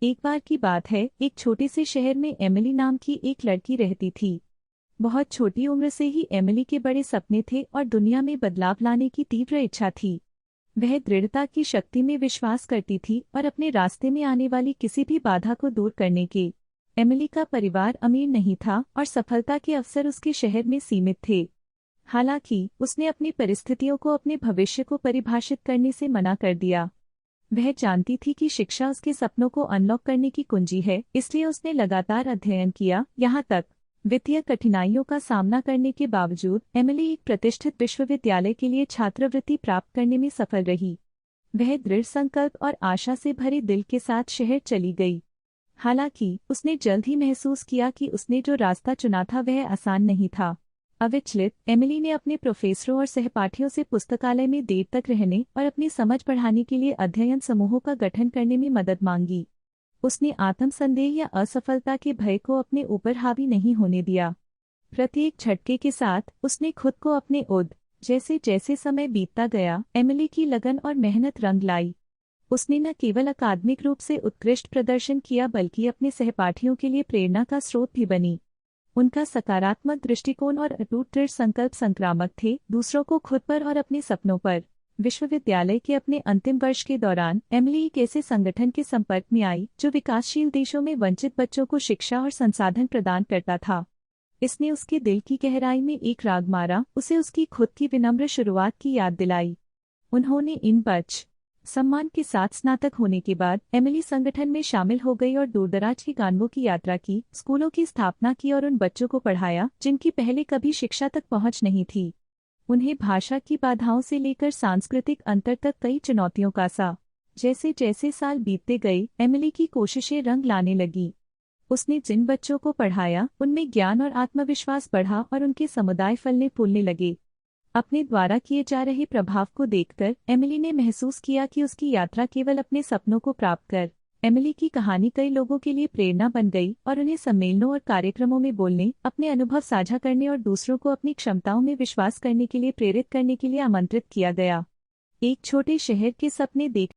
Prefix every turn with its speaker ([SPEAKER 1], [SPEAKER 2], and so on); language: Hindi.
[SPEAKER 1] एक बार की बात है, एक छोटे से शहर में एमिली नाम की एक लड़की रहती थी। बहुत छोटी उम्र से ही एमिली के बड़े सपने थे और दुनिया में बदलाव लाने की तीव्र इच्छा थी। वह दृढ़ता की शक्ति में विश्वास करती थी और अपने रास्ते में आने वाली किसी भी बाधा को दूर करने के। एमिली का परिवार अमीर नहीं था और सफलता के अवसर उसके शहर में सीमित थे। हालांकि उसने अपनी परिस्थितियों को अपने भविष्य को परिभाषित करने से मना कर दिया। वह जानती थी कि शिक्षा उसके सपनों को अनलॉक करने की कुंजी है, इसलिए उसने लगातार अध्ययन किया। यहाँ तक वित्तीय कठिनाइयों का सामना करने के बावजूद एमिली एक प्रतिष्ठित विश्वविद्यालय के लिए छात्रवृत्ति प्राप्त करने में सफल रही। वह दृढ़ संकल्प और आशा से भरे दिल के साथ शहर चली गई। हालांकि उसने जल्द ही महसूस किया कि उसने जो रास्ता चुना था वह आसान नहीं था। अविचलित एमिली ने अपने प्रोफेसरों और सहपाठियों से पुस्तकालय में देर तक रहने और अपनी समझ बढ़ाने के लिए अध्ययन समूहों का गठन करने में मदद मांगी। उसने आत्मसंदेह या असफलता के भय को अपने ऊपर हावी नहीं होने दिया। प्रत्येक झटके के साथ उसने खुद को अपने ओद। जैसे जैसे समय बीतता गया, एमिली की लगन और मेहनत रंग लाई। उसने न केवल अकादमिक रूप से उत्कृष्ट प्रदर्शन किया बल्कि अपने सहपाठियों के लिए प्रेरणा का स्रोत भी बनी। उनका सकारात्मक दृष्टिकोण और अटूट दृढ़ संकल्प संक्रामक थे, दूसरों को खुद पर और अपने सपनों पर। विश्वविद्यालय के अपने अंतिम वर्ष के दौरान एमिली एक ऐसे संगठन के संपर्क में आई जो विकासशील देशों में वंचित बच्चों को शिक्षा और संसाधन प्रदान करता था। इसने उसके दिल की गहराई में एक राग मारा, उसे उसकी खुद की विनम्र शुरुआत की याद दिलाई। उन्होंने इन बच सम्मान के साथ स्नातक होने के बाद एमिली संगठन में शामिल हो गई और दूरदराज की गांवों की यात्रा की, स्कूलों की स्थापना की और उन बच्चों को पढ़ाया जिनकी पहले कभी शिक्षा तक पहुंच नहीं थी। उन्हें भाषा की बाधाओं से लेकर सांस्कृतिक अंतर तक कई चुनौतियों का सा। जैसे जैसे साल बीतते गए, एमिली की कोशिशें रंग लाने लगी। उसने जिन बच्चों को पढ़ाया उनमें ज्ञान और आत्मविश्वास बढ़ा और उनके समुदाय फलने फूलने लगे। अपने द्वारा किए जा रहे प्रभाव को देखकर एमिली ने महसूस किया कि उसकी यात्रा केवल अपने सपनों को प्राप्त कर। एमिली की कहानी कई लोगों के लिए प्रेरणा बन गई और उन्हें सम्मेलनों और कार्यक्रमों में बोलने, अपने अनुभव साझा करने और दूसरों को अपनी क्षमताओं में विश्वास करने के लिए प्रेरित करने के लिए आमंत्रित किया गया। एक छोटे शहर के सपने देख